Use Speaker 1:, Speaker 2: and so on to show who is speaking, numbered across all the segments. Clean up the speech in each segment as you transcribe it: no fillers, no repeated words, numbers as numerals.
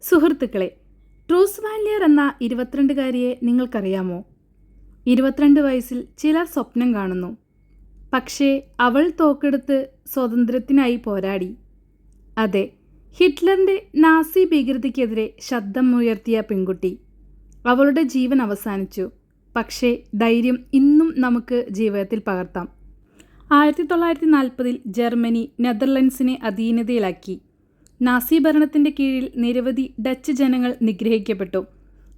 Speaker 1: സുഹൃത്തുക്കളെ, ട്രൂസ് വാല്യർ എന്ന 22-കാരിയെ നിങ്ങൾക്കറിയാമോ? 22 വയസ്സിൽ ചിലർ സ്വപ്നം കാണുന്നു. പക്ഷേ അവൾ തോക്കെടുത്ത് സ്വാതന്ത്ര്യത്തിനായി പോരാടി. അതെ, ഹിറ്റ്ലറിൻ്റെ നാസി ഭീകരതയ്ക്കെതിരെ ശബ്ദമുയർത്തിയ പെൺകുട്ടി. അവളുടെ ജീവൻ അവസാനിച്ചു. പക്ഷേ ധൈര്യം ഇന്നും നമുക്ക് ജീവിതത്തിൽ പകർത്താം. 1940-ൽ ജർമ്മനി നെതർലൻഡ്സിനെ അധീനതയിലാക്കി. നാസി ഭരണത്തിൻ്റെ കീഴിൽ നിരവധി ഡച്ച് ജനങ്ങൾ നിഗ്രഹിക്കപ്പെട്ടു.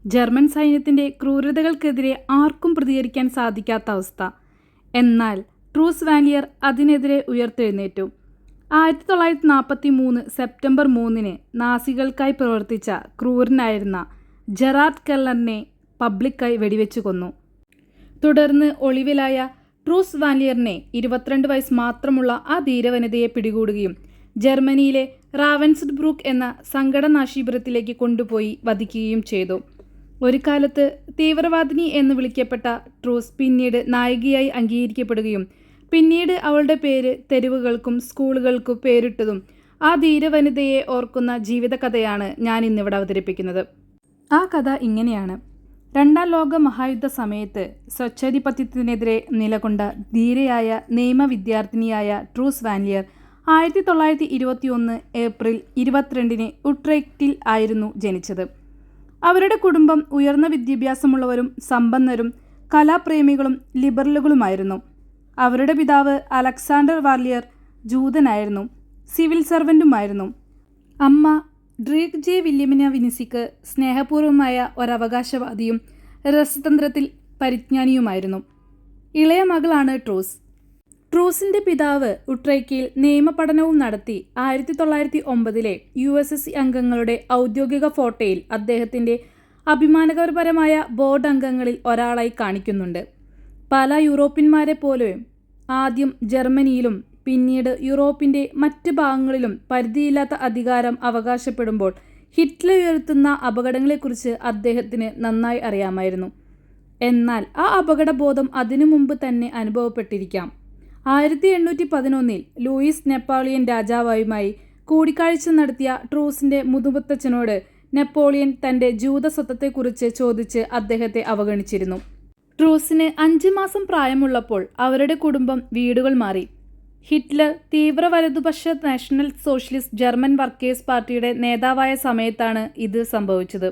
Speaker 1: ജർമ്മൻ സൈന്യത്തിൻ്റെ ക്രൂരതകൾക്കെതിരെ ആർക്കും പ്രതികരിക്കാൻ സാധിക്കാത്ത അവസ്ഥ. എന്നാൽ ട്രൂസ് വാല്യർ അതിനെതിരെ ഉയർത്തെഴുന്നേറ്റു. 1943 സെപ്റ്റംബർ 3-ന് നാസികൾക്കായി പ്രവർത്തിച്ച ക്രൂരനായിരുന്ന ജെറാർഡ് കെല്ലറിനെ പബ്ലിക്കായി വെടിവെച്ചു കൊന്നു. തുടർന്ന് ഒളിവിലായ ട്രൂസ് വാല്യറിനെ 22 വയസ്സ് മാത്രമുള്ള ആ ധീരവനിതയെ പിടികൂടുകയും ജർമ്മനിയിലെ റാവൻസ്ബ്രൂക്ക് എന്ന സംഘടനാശിബിരത്തിലേക്ക് കൊണ്ടുപോയി വധിക്കുകയും ചെയ്തു. ഒരു കാലത്ത് തീവ്രവാദിനി എന്ന് വിളിക്കപ്പെട്ട ട്രൂസ് പിന്നീട് നായികയായി അംഗീകരിക്കപ്പെടുകയും പിന്നീട് അവളുടെ പേര് തെരുവുകൾക്കും സ്കൂളുകൾക്കും പേരിട്ടതും ആ ധീരവനിതയെ ഓർക്കുന്ന ജീവിതകഥയാണ് ഞാൻ ഇന്നിവിടെ അവതരിപ്പിക്കുന്നത്. ആ കഥ ഇങ്ങനെയാണ്. രണ്ടാം ലോക മഹായുദ്ധ സമയത്ത് സ്വച്ഛാധിപത്യത്തിനെതിരെ നിലകൊണ്ട ധീരയായ നിയമ വിദ്യാർത്ഥിനിയായ ട്രൂസ് വാല്യർ 1921 ഏപ്രിൽ 22-ന് ഉട്രെക്റ്റിൽ ആയിരുന്നു ജനിച്ചത്. അവരുടെ കുടുംബം ഉയർന്ന വിദ്യാഭ്യാസമുള്ളവരും സമ്പന്നരും കലാപ്രേമികളും ലിബറലുകളുമായിരുന്നു. അവരുടെ പിതാവ് അലക്സാണ്ടർ വാല്യർ ജൂതനായിരുന്നു, സിവിൽ സർവൻറ്റുമായിരുന്നു. അമ്മ ഡ്രീക്ക് ജെ വില്യമിന വിനിസിക്ക് സ്നേഹപൂർവമായ ഒരവകാശവാദിയും രസതന്ത്രത്തിൽ പരിജ്ഞാനിയുമായിരുന്നു. ഇളയ മകളാണ് ട്രൂസ്. ട്രൂസിൻ്റെ പിതാവ് ഉട്രെക്റ്റിൽ നിയമപഠനവും നടത്തി. 1909-ലെ USSC അംഗങ്ങളുടെ ഔദ്യോഗിക ഫോട്ടോയിൽ അദ്ദേഹത്തിൻ്റെ അഭിമാനകരപരമായ ബോർഡ് അംഗങ്ങളിൽ ഒരാളായി കാണിക്കുന്നുണ്ട്. പല യൂറോപ്യന്മാരെ പോലെ ആദ്യം ജർമ്മനിയിലും പിന്നീട് യൂറോപ്പിൻ്റെ മറ്റ് ഭാഗങ്ങളിലും പരിധിയില്ലാത്ത അധികാരം അവകാശപ്പെടുമ്പോൾ ഹിറ്റ്ലർ ഉയർത്തുന്ന അപകടങ്ങളെക്കുറിച്ച് അദ്ദേഹത്തിന് നന്നായി അറിയാമായിരുന്നു. എന്നാൽ ആ അപകടബോധം അതിനു മുമ്പ് തന്നെ അനുഭവപ്പെട്ടിരിക്കാം. 1811-ൽ ലൂയിസ് നെപ്പോളിയൻ രാജാവുമായി കൂടിക്കാഴ്ച നടത്തിയ ട്രൂസിൻ്റെ മുതുമുത്തച്ഛനോട് നെപ്പോളിയൻ തൻ്റെ ജൂത സ്വത്വത്തെക്കുറിച്ച് ചോദിച്ച് അദ്ദേഹത്തെ അവഗണിച്ചിരുന്നു. ട്രൂസിന് 5 മാസം പ്രായമുള്ളപ്പോൾ അവരുടെ കുടുംബം വീടുകൾ മാറി. ഹിറ്റ്ലർ തീവ്ര വലതുപക്ഷ നാഷണൽ സോഷ്യലിസ്റ്റ് ജർമ്മൻ വർക്കേഴ്സ് പാർട്ടിയുടെ നേതാവായ സമയത്താണ് ഇത് സംഭവിച്ചത്.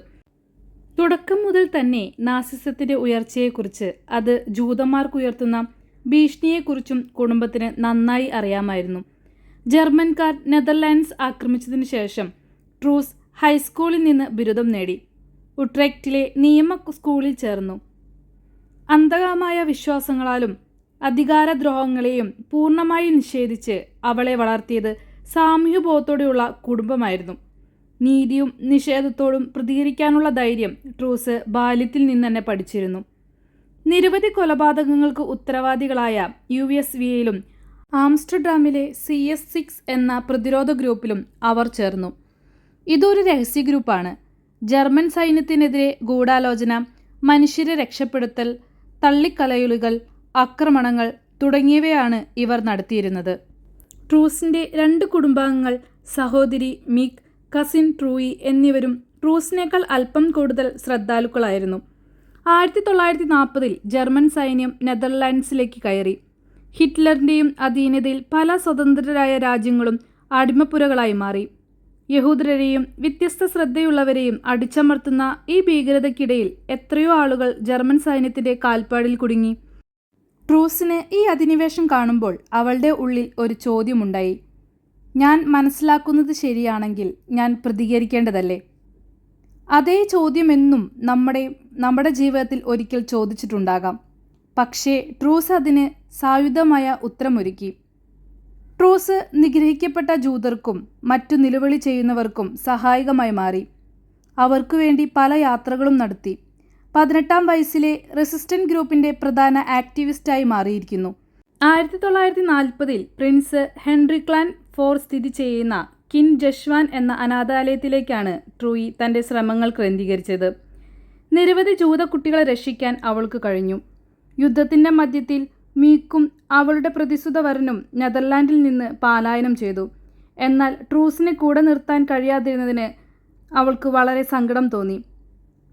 Speaker 1: തുടക്കം മുതൽ തന്നെ നാസിസത്തിൻ്റെ ഉയർച്ചയെക്കുറിച്ച്, അത് ജൂതന്മാർക്കുയർത്തുന്ന ഭീഷണിയെക്കുറിച്ചും കുടുംബത്തിന് നന്നായി അറിയാമായിരുന്നു. ജർമ്മൻകാർ നെതർലാൻഡ്സ് ആക്രമിച്ചതിനു ശേഷം ട്രൂസ് ഹൈസ്കൂളിൽ നിന്ന് ബിരുദം നേടി. ഉട്രെക്റ്റിലെ നിയമ സ്കൂളിൽ ചേർന്നു. അന്ധമായ വിശ്വാസങ്ങളാലും അധികാരദ്രോഹങ്ങളെയും പൂർണ്ണമായി നിഷേധിച്ച് അവളെ വളർത്തിയത് സാമൂഹ്യബോധത്തോടെയുള്ള കുടുംബമായിരുന്നു. നീതിയും നിഷേധത്തോടും പ്രതികരിക്കാനുള്ള ധൈര്യം ട്രൂസ് ബാല്യത്തിൽ നിന്ന് തന്നെ പഠിച്ചിരുന്നു. നിരവധി കൊലപാതകങ്ങൾക്ക് ഉത്തരവാദികളായ USVയിലും ആംസ്റ്റർഡാമിലെ CS6 എന്ന പ്രതിരോധ ഗ്രൂപ്പിലും അവർ ചേർന്നു. ഇതൊരു രഹസ്യ ഗ്രൂപ്പാണ്. ജർമ്മൻ സൈന്യത്തിനെതിരെ ഗൂഢാലോചന, മനുഷ്യരെ രക്ഷപ്പെടുത്തൽ, തള്ളിക്കലയുകൾ, ആക്രമണങ്ങൾ തുടങ്ങിയവയാണ് ഇവർ നടത്തിയിരുന്നത്. ട്രൂസിൻ്റെ 2 കുടുംബാംഗങ്ങൾ, സഹോദരി മിക്, കസിൻ ട്രൂയി എന്നിവരും ട്രൂസിനേക്കാൾ അല്പം കൂടുതൽ ശ്രദ്ധാലുക്കളായിരുന്നു. 1940-ൽ ജർമ്മൻ സൈന്യം നെതർലാൻഡ്സിലേക്ക് കയറി. ഹിറ്റ്ലറിൻ്റെയും അധീനതയിൽ പല സ്വതന്ത്രരായ രാജ്യങ്ങളും അടിമപ്പുരകളായി മാറി. യഹൂദരെയും വ്യത്യസ്ത ശ്രദ്ധയുള്ളവരെയും അടിച്ചമർത്തുന്ന ഈ ഭീകരതയ്ക്കിടയിൽ എത്രയോ ആളുകൾ ജർമ്മൻ സൈന്യത്തിൻ്റെ കാൽപ്പാടിൽ കുടുങ്ങി. ട്രൂസിന് ഈ അധിനിവേശം കാണുമ്പോൾ അവളുടെ ഉള്ളിൽ ഒരു ചോദ്യമുണ്ടായി. ഞാൻ മനസ്സിലാക്കുന്നത് ശരിയാണെങ്കിൽ ഞാൻ പ്രതികരിക്കേണ്ടതല്ലേ? അതേ ചോദ്യമെന്നും നമ്മുടെ ജീവിതത്തിൽ ഒരിക്കൽ ചോദിച്ചിട്ടുണ്ടാകാം. പക്ഷേ ട്രൂസ് അതിന് സായുധമായ ഉത്തരമൊരുക്കി. ട്രൂസ് നിഗ്രഹിക്കപ്പെട്ട ജൂതർക്കും മറ്റു നിലവിളി ചെയ്യുന്നവർക്കും സഹായകമായി മാറി. അവർക്കു വേണ്ടി പല യാത്രകളും നടത്തി. 18-ാം വയസ്സിലെ റെസിസ്റ്റന്റ് ഗ്രൂപ്പിൻ്റെ പ്രധാന ആക്ടിവിസ്റ്റായി മാറിയിരിക്കുന്നു. 1940-ൽ പ്രിൻസ് ഹെൻറിക്ലാൻ ഫോർ സ്ഥിതി ചെയ്യുന്ന കിൻ ജഷ്വാൻ എന്ന അനാഥാലയത്തിലേക്കാണ് ട്രൂയി തൻ്റെ ശ്രമങ്ങൾ കേന്ദ്രീകരിച്ചത്. നിരവധി ജൂത കുട്ടികളെ രക്ഷിക്കാൻ അവൾക്ക് കഴിഞ്ഞു. യുദ്ധത്തിൻ്റെ മധ്യത്തിൽ മീക്കും അവളുടെ പ്രതിസുതവരനും നെതർലാൻഡിൽ നിന്ന് പലായനം ചെയ്തു. എന്നാൽ ട്രൂസിനെ കൂടെ നിർത്താൻ കഴിയാതിരുന്നതിന് അവൾക്ക് വളരെ സങ്കടം തോന്നി.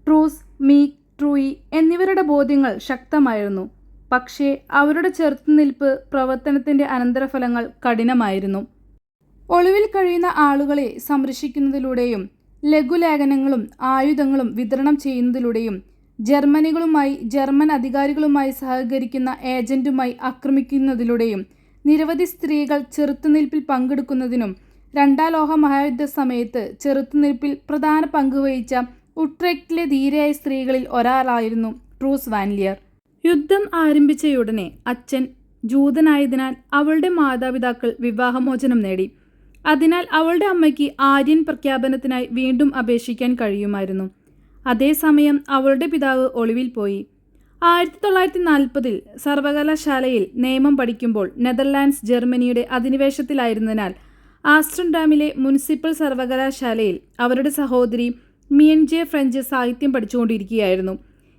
Speaker 1: ട്രൂസ്, മീക്ക്, ട്രൂയി എന്നിവരുടെ ബോധ്യങ്ങൾ ശക്തമായിരുന്നു. പക്ഷേ അവരുടെ ചെറുത്തുനിൽപ്പ് പ്രവർത്തനത്തിൻ്റെ അനന്തരഫലങ്ങൾ കഠിനമായിരുന്നു. ഒളിവിൽ കഴിയുന്ന ആളുകളെ സംരക്ഷിക്കുന്നതിലൂടെയും ലഘുലേഖനങ്ങളും ആയുധങ്ങളും വിതരണം ചെയ്യുന്നതിലൂടെയും ജർമ്മൻ അധികാരികളുമായി സഹകരിക്കുന്ന ഏജന്റുമായി ആക്രമിക്കുന്നതിലൂടെയും നിരവധി സ്ത്രീകൾ ചെറുത്തുനിൽപ്പിൽ പങ്കെടുക്കുന്നതിനും രണ്ടാം ലോക മഹായുദ്ധ സമയത്ത് ചെറുത്തുനിൽപ്പിൽ പ്രധാന പങ്കുവഹിച്ച ഉട്രെക്റ്റിലെ ധീരയായ സ്ത്രീകളിൽ ഒരാളായിരുന്നു ട്രൂസ് വാൻലിയർ. യുദ്ധം ആരംഭിച്ചയുടനെ അച്ഛൻ ജൂതനായതിനാൽ അവളുടെ മാതാപിതാക്കൾ വിവാഹമോചനം നേടി. അതിനാൽ അവളുടെ അമ്മയ്ക്ക് ആര്യൻ പ്രഖ്യാപനത്തിനായി വീണ്ടും അപേക്ഷിക്കാൻ കഴിയുമായിരുന്നു. അതേസമയം അവളുടെ പിതാവ് ഒളിവിൽ പോയി. 1940 സർവകലാശാലയിൽ നിയമം പഠിക്കുമ്പോൾ നെതർലാൻഡ്സ് ജർമ്മനിയുടെ അധിനിവേശത്തിലായിരുന്നതിനാൽ ആംസ്റ്റർഡാമിലെ മുനിസിപ്പൽ സർവകലാശാലയിൽ അവരുടെ സഹോദരി മിയൻജെ ഫ്രഞ്ച് സാഹിത്യം പഠിച്ചുകൊണ്ടിരിക്കുകയായിരുന്നു.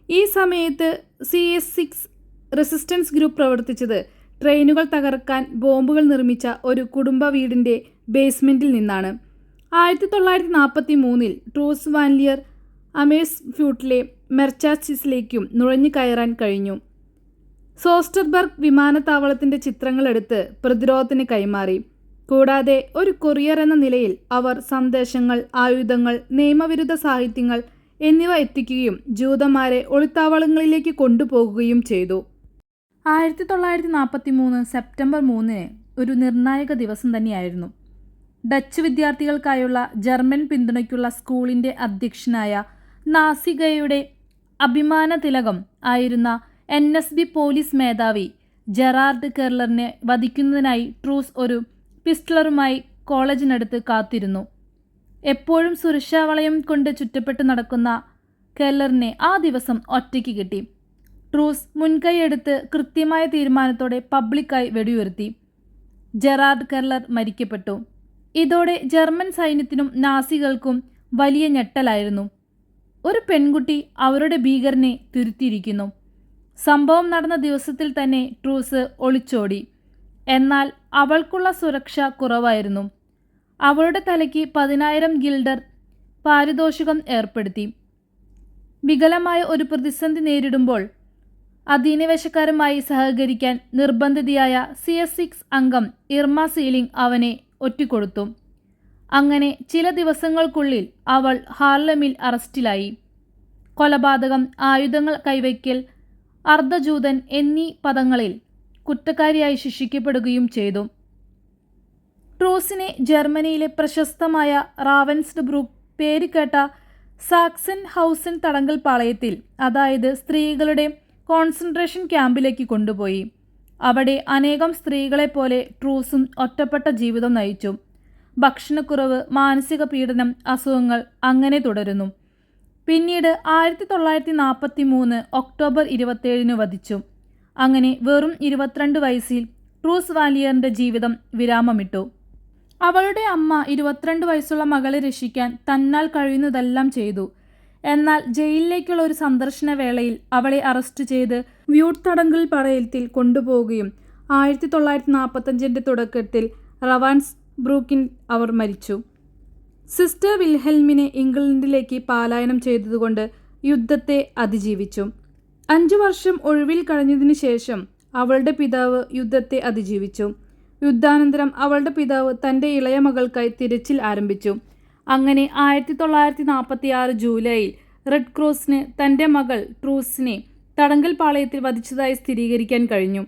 Speaker 1: ഈ സമയത്ത് CS6 റെസിസ്റ്റൻസ് ഗ്രൂപ്പ് പ്രവർത്തിച്ചത് ട്രെയിനുകൾ തകർക്കാൻ ബോംബുകൾ നിർമ്മിച്ച ഒരു കുടുംബ വീടിൻ്റെ ബേസ്മെൻറ്റിൽ നിന്നാണ്. 1943 ട്രൂസ് വാൻലിയർ അമേഴ്സ്ഫ്യൂട്ടിലെ മെർച്ചാച്ചിസിലേക്കും നുഴഞ്ഞു കയറാൻ കഴിഞ്ഞു. സോസ്റ്റർബർഗ് വിമാനത്താവളത്തിൻ്റെ ചിത്രങ്ങളെടുത്ത് പ്രതിരോധത്തിന് കൈമാറി. കൂടാതെ ഒരു കൊറിയർ എന്ന നിലയിൽ അവർ സന്ദേശങ്ങൾ, ആയുധങ്ങൾ, നിയമവിരുദ്ധ സാഹിത്യങ്ങൾ എന്നിവ എത്തിക്കുകയും ജൂതന്മാരെ ഒളിത്താവളങ്ങളിലേക്ക് കൊണ്ടുപോകുകയും ചെയ്തു. 1943 സെപ്റ്റംബർ 3 ഒരു നിർണായക ദിവസം തന്നെയായിരുന്നു. ഡച്ച് വിദ്യാർത്ഥികൾക്കായുള്ള ജർമ്മൻ പിന്തുണയ്ക്കുള്ള സ്കൂളിൻ്റെ അധ്യക്ഷനായ നാസികയുടെ അഭിമാന തിലകം ആയിരുന്ന NSB പോലീസ് മേധാവി ജെറാർഡ് കെർലറിനെ വധിക്കുന്നതിനായി ട്രൂസ് ഒരു പിസ്റ്റളുമായി കോളേജിനടുത്ത് കാത്തിരുന്നു. എപ്പോഴും സുരക്ഷാ വളയം കൊണ്ട് ചുറ്റപ്പെട്ട് നടക്കുന്ന കെർലറിനെ ആ ദിവസം ഒറ്റയ്ക്ക് കിട്ടി. ട്രൂസ് മുൻകൈയെടുത്ത് കൃത്യമായ തീരുമാനത്തോടെ പബ്ലിക്കായി വെടിയുതിർത്തി. ജെറാർഡ് കെർലർ മരിക്കപ്പെട്ടു. ഇതോടെ ജർമ്മൻ സൈന്യത്തിനും നാസികൾക്കും വലിയ ഞെട്ടലായിരുന്നു. ഒരു പെൺകുട്ടി അവരുടെ ഭീകരനെ തിരുത്തിയിരിക്കുന്നു. സംഭവം നടന്ന ദിവസത്തിൽ തന്നെ ട്രൂസ് ഒളിച്ചോടി. എന്നാൽ അവൾക്കുള്ള സുരക്ഷ കുറവായിരുന്നു. അവളുടെ തലയ്ക്ക് 10,000 ഗിൽഡർ പാരിതോഷികം ഏർപ്പെടുത്തി. വികലമായ ഒരു പ്രതിസന്ധി നേരിടുമ്പോൾ അധിനിവേശക്കാരുമായി സഹകരിക്കാൻ നിർബന്ധിതയായ CS6 അംഗം ഇർമ സീലിംഗ് അവനെ ഒറ്റിക്കൊടുത്തു. അങ്ങനെ ചില ദിവസങ്ങൾക്കുള്ളിൽ അവൾ ഹാർലമിൽ അറസ്റ്റിലായി. കൊലപാതകം, ആയുധങ്ങൾ കൈവയ്ക്കൽ, അർദ്ധജൂതൻ എന്നീ പദങ്ങളിൽ കുറ്റക്കാരിയായി ശിക്ഷിക്കപ്പെടുകയും ചെയ്തു. ട്രൂസിനെ ജർമ്മനിയിലെ പ്രശസ്തമായ റാവൻസ്ബ്രൂക്ക് പേരുകേട്ട സാക്സൻ ഹൗസൻ തടങ്കൽ പാളയത്തിൽ, അതായത് സ്ത്രീകളുടെ കോൺസെൻട്രേഷൻ ക്യാമ്പിലേക്ക് കൊണ്ടുപോയി. അവിടെ അനേകം സ്ത്രീകളെപ്പോലെ ട്രൂസും ഒറ്റപ്പെട്ട ജീവിതം നയിച്ചു. ഭക്ഷണക്കുറവ്, മാനസിക പീഡനം, അസുഖങ്ങൾ അങ്ങനെ തുടരുന്നു. പിന്നീട് 1943 ഒക്ടോബർ 27 വധിച്ചു. അങ്ങനെ വെറും 22 വയസ്സിൽ ട്രൂസ് വാൻലിയറിൻ്റെ ജീവിതം വിരാമമിട്ടു. അവളുടെ അമ്മ 22 വയസ്സുള്ള മകളെ രക്ഷിക്കാൻ തന്നാൽ കഴിയുന്നതെല്ലാം ചെയ്തു. എന്നാൽ ജയിലിലേക്കുള്ള ഒരു സന്ദർശന വേളയിൽ അവളെ അറസ്റ്റ് ചെയ്ത് വ്യൂട്ട് തടങ്കൽ പാളയത്തിൽ കൊണ്ടുപോവുകയും 1945 തുടക്കത്തിൽ റാവൻസ്ബ്രൂക്കിൽ അവർ മരിച്ചു. സിസ്റ്റർ വിൽഹെൽമിനെ ഇംഗ്ലണ്ടിലേക്ക് പലായനം ചെയ്തതുകൊണ്ട് യുദ്ധത്തെ അതിജീവിച്ചു. 5 വർഷം ഒളിവിൽ കഴിഞ്ഞതിനു ശേഷം അവളുടെ പിതാവ് യുദ്ധത്തെ അതിജീവിച്ചു. യുദ്ധാനന്തരം അവളുടെ പിതാവ് തൻ്റെ ഇളയ മകൾക്കായി തിരച്ചിൽ ആരംഭിച്ചു. അങ്ങനെ 1946 ജൂലൈയിൽ റെഡ് ക്രോസിന് തൻ്റെ മകൾ ട്രൂസിനെ തടങ്കൽ പാളയത്തിൽ വധിച്ചതായി സ്ഥിരീകരിക്കാൻ കഴിഞ്ഞു.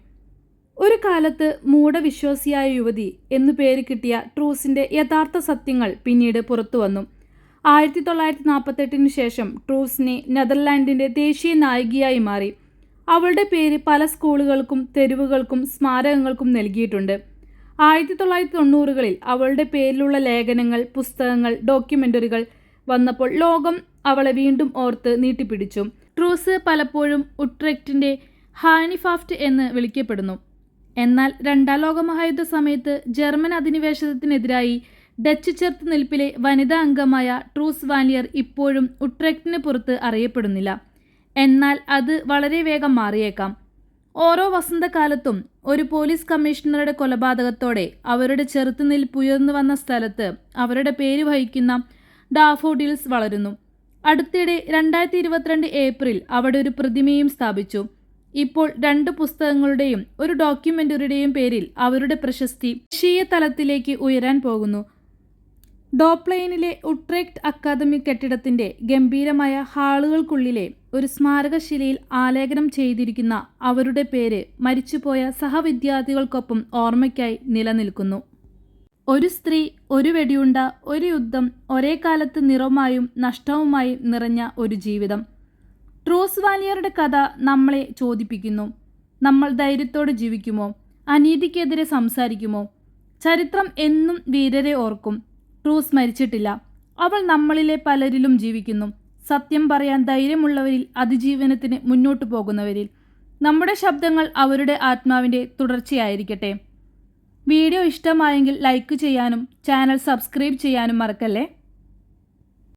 Speaker 1: ഒരു കാലത്ത് മൂഢവിശ്വാസിയായ യുവതി എന്നു പേര് കിട്ടിയ ട്രൂസിൻ്റെ യഥാർത്ഥ സത്യങ്ങൾ പിന്നീട് പുറത്തുവന്നു. 1948 ശേഷം ട്രൂസിനെ നെതർലാൻഡിൻ്റെ ദേശീയ നായികയായി മാറി. അവളുടെ പേര് പല സ്കൂളുകൾക്കും തെരുവുകൾക്കും സ്മാരകങ്ങൾക്കും നൽകിയിട്ടുണ്ട്. 1990കളിൽ അവളുടെ പേരിലുള്ള ലേഖനങ്ങൾ, പുസ്തകങ്ങൾ, ഡോക്യുമെൻ്ററികൾ വന്നപ്പോൾ ലോകം അവളെ വീണ്ടും ഓർത്ത് നീട്ടിപ്പിടിച്ചു. ട്രൂസ് പലപ്പോഴും ഉട്രെക്റ്റിൻ്റെ ഹാനിഫാഫ്റ്റ് എന്ന് വിളിക്കപ്പെടുന്നു. എന്നാൽ രണ്ടാം ലോകമഹായുദ്ധ സമയത്ത് ജർമ്മൻ അധിനിവേശത്തിനെതിരായി ഡച്ച് ചെറുത്തുനിൽപ്പിലെ വനിതാ അംഗമായ ട്രൂസ് വാൻലിയർ ഇപ്പോഴും ഉട്രെക്റ്റിന് പുറത്ത് അറിയപ്പെടുന്നില്ല. എന്നാൽ അത് വളരെ വേഗം മാറിയേക്കാം. ഓരോ വസന്തകാലത്തും ഒരു പോലീസ് കമ്മീഷണറുടെ കൊലപാതകത്തോടെ അവരുടെ ചെറുത്തുനിൽപ്പ് ഉയർന്നു വന്ന സ്ഥലത്ത് അവരുടെ പേര് വഹിക്കുന്ന ഡാഫോഡിൽസ് വളരുന്നു. അടുത്തിടെ 2022 ഏപ്രിൽ അവിടെ ഒരു പ്രതിമയും സ്ഥാപിച്ചു. ഇപ്പോൾ 2 പുസ്തകങ്ങളുടെയും ഒരു ഡോക്യുമെന്ററിയുടെയും പേരിൽ അവരുടെ പ്രശസ്തി ദേശീയ തലത്തിലേക്ക് ഉയരാൻ പോകുന്നു. ഡോപ്ലെയിനിലെ ഉട്രെക്റ്റ് അക്കാദമിക് കെട്ടിടത്തിന്റെ ഗംഭീരമായ ഹാളുകൾക്കുള്ളിലെ ഒരു സ്മാരകശിലയിൽ ആലേഖനം ചെയ്തിരിക്കുന്ന അവരുടെ പേര് മരിച്ചുപോയ സഹവിദ്യാർത്ഥികൾക്കൊപ്പം ഓർമ്മയ്ക്കായി നിലനിൽക്കുന്നു. ഒരു സ്ത്രീ, ഒരു വെടിയുണ്ട, ഒരു യുദ്ധം, ഒരേ കാലത്ത് നിറവുമായും നഷ്ടവുമായും നിറഞ്ഞ ഒരു ജീവിതം. ട്രൂസ് വാലിയറുടെ കഥ നമ്മളെ ചോദിപ്പിക്കുന്നു. നമ്മൾ ധൈര്യത്തോടെ ജീവിക്കുമോ? അനീതിക്കെതിരെ സംസാരിക്കുമോ? ചരിത്രം എന്നും വീരരെ ഓർക്കും. ട്രൂസ് മരിച്ചിട്ടില്ല. അവൾ നമ്മളിലെ പലരിലും ജീവിക്കുന്നു. സത്യം പറയാൻ ധൈര്യമുള്ളവരിൽ, അതിജീവനത്തിന് മുന്നോട്ടു പോകുന്നവരിൽ. നമ്മുടെ ശബ്ദങ്ങൾ അവരുടെ ആത്മാവിൻ്റെ തുടർച്ചയായിരിക്കട്ടെ. വീഡിയോ ഇഷ്ടമായെങ്കിൽ ലൈക്ക് ചെയ്യാനും ചാനൽ സബ്സ്ക്രൈബ് ചെയ്യാനും മറക്കല്ലേ.